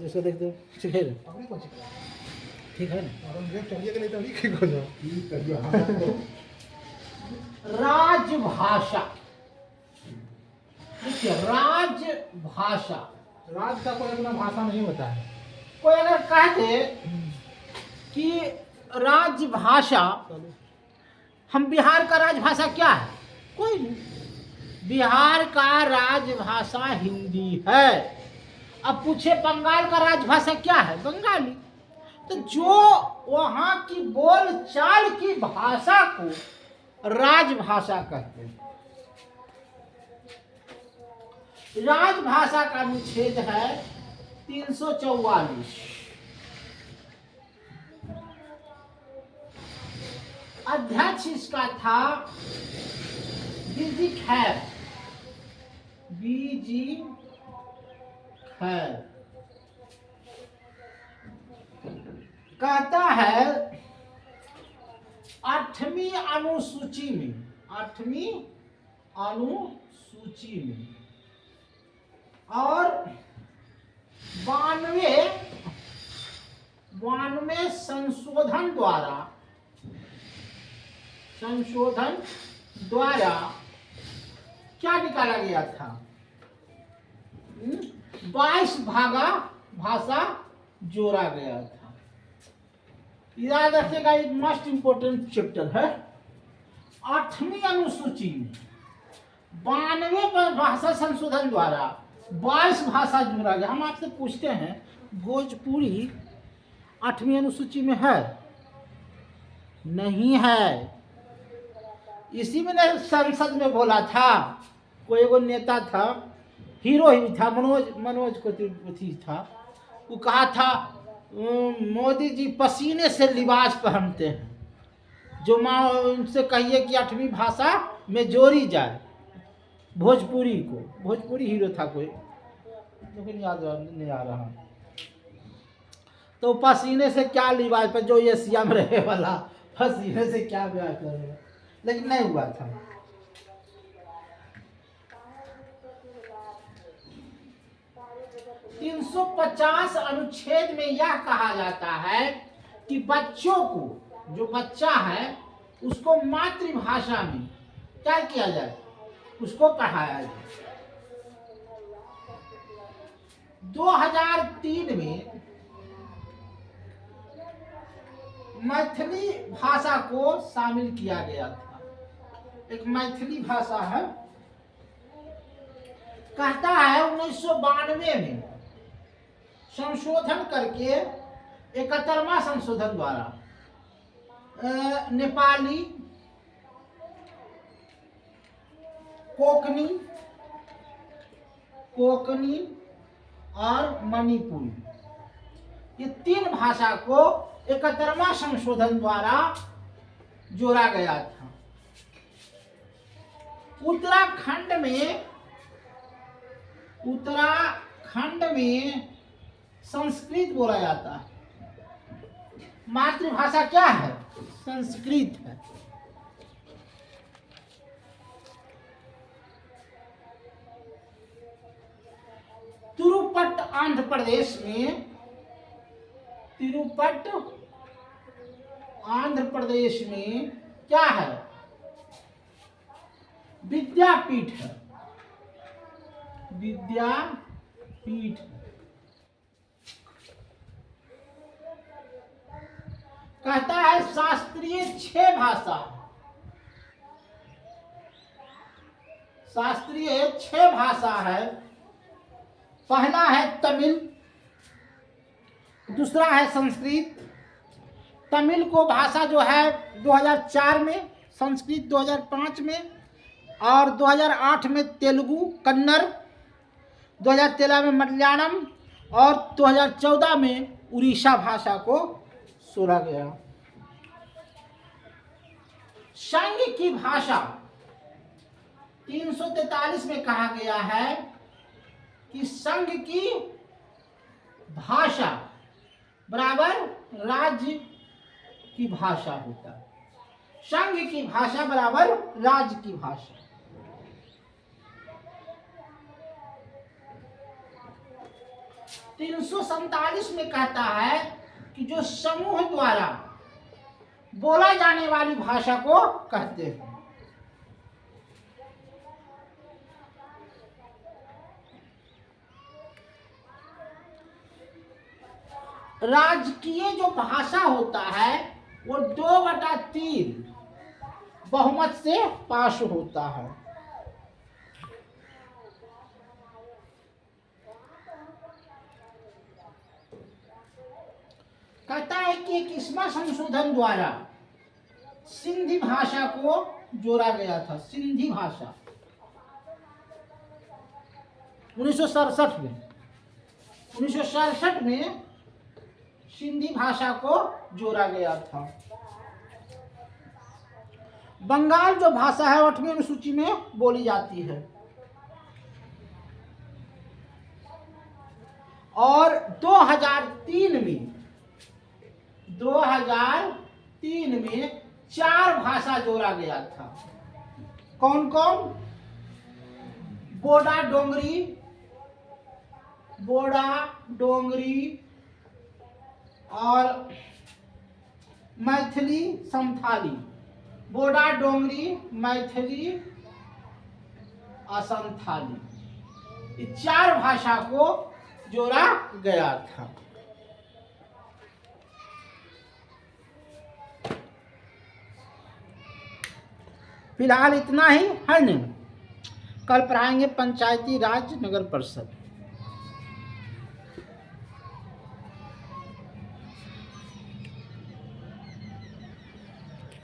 इसको देख दो ठीक है अपने कौन सी करा ठीक है ना। और हम गेम चलिए के लिए तो ठीक हो जाओ ठीक करिए राजभाषा। देखिए राजभाषा, राज का कोई अपना भाषा नहीं होता है। कोई अगर कह दे कि राजभाषा, हम बिहार का राजभाषा क्या है? कोई नहीं। बिहार का राजभाषा हिंदी है। अब पूछे बंगाल का राजभाषा क्या है? बंगाली। तो जो वहाँ की बोल चाल की भाषा को राजभाषा कहते हैं। राजभाषा का अनुच्छेद है 344। अध्यक्ष इसका था बीजी खैर। बीजी खैर कहता है 8वीं अनुसूची में, 8वीं अनुसूची में और 92 संशोधन द्वारा क्या निकाला गया था? 22 भाषा जोड़ा गया था। याद रखिएगा, एक मोस्ट इंपोर्टेंट चैप्टर है। 8वीं अनुसूची में 92 भाषा संशोधन द्वारा 22 भाषा जोड़ा गया। हम आपसे पूछते हैं, भोजपुरी 8वीं अनुसूची में है? नहीं है। इसी में ने संसद में बोला था, कोई एगो नेता था, हीरो ही था, मनोज को था, वो कहा था मोदी जी पसीने से लिबास पहनते हैं, जो माँ उनसे कहिए कि 8वीं भाषा में जोड़ी जाए भोजपुरी को। भोजपुरी हीरो था कोई, लेकिन याद नहीं आ रहा। तो पसीने से क्या लिबास पर, जो ये सीएम रहे वाला पसीने से क्या ब्याह करेगा, लेकिन नहीं हुआ था। तो 350 अनुच्छेद में यह कहा जाता है कि बच्चों को, जो बच्चा है उसको मातृभाषा में क्या किया जाए? उसको पढ़ाया जाए। 2003 में मैथिली भाषा को शामिल किया गया था। एक मैथिली भाषा है, कहता है 1992 में संशोधन करके 71वां संशोधन द्वारा नेपाली, कोकनी और मणिपुरी, ये 3 भाषा को 71वां संशोधन द्वारा जोड़ा गया था। उत्तराखंड में संस्कृत बोला जाता है। मातृभाषा क्या है? संस्कृत है। तिरुपट आंध्र प्रदेश में क्या है? विद्यापीठ है। विद्यापीठ कहता है शास्त्रीय 6 भाषा, शास्त्रीय 6 भाषा है। पहला है तमिल, दूसरा है संस्कृत। तमिल को भाषा जो है 2004 में, संस्कृत 2005 में और 2008 में तेलुगु, कन्नड़, 2013 में मलयालम और 2014 में उड़ीसा भाषा को जोड़ा गया। संघ की भाषा 343 में कहा गया है कि संघ की भाषा बराबर राज्य की भाषा होता है। संघ की भाषा बराबर राज्य की भाषा। 347 में कहता है कि जो समूह द्वारा बोला जाने वाली भाषा को कहते हैं। राजकीय जो भाषा होता है वो 2/3 बहुमत से पास होता है। कहता है कि 21वां संशोधन द्वारा सिंधी भाषा को जोड़ा गया था। सिंधी भाषा 1967 में सिंधी भाषा को जोड़ा गया था। बंगाल जो भाषा है 8वीं अनुसूची में बोली जाती है और 2003 में 4 भाषा जोड़ा गया था। कौन कौन? बोडा डोंगरी और मैथिली संथाली। बोडा डोंगरी, मैथिली और संथाली, ये 4 भाषा को जोड़ा गया था। फिलहाल इतना ही है न। कल पढ़ाएंगे पंचायती राज नगर परिषद।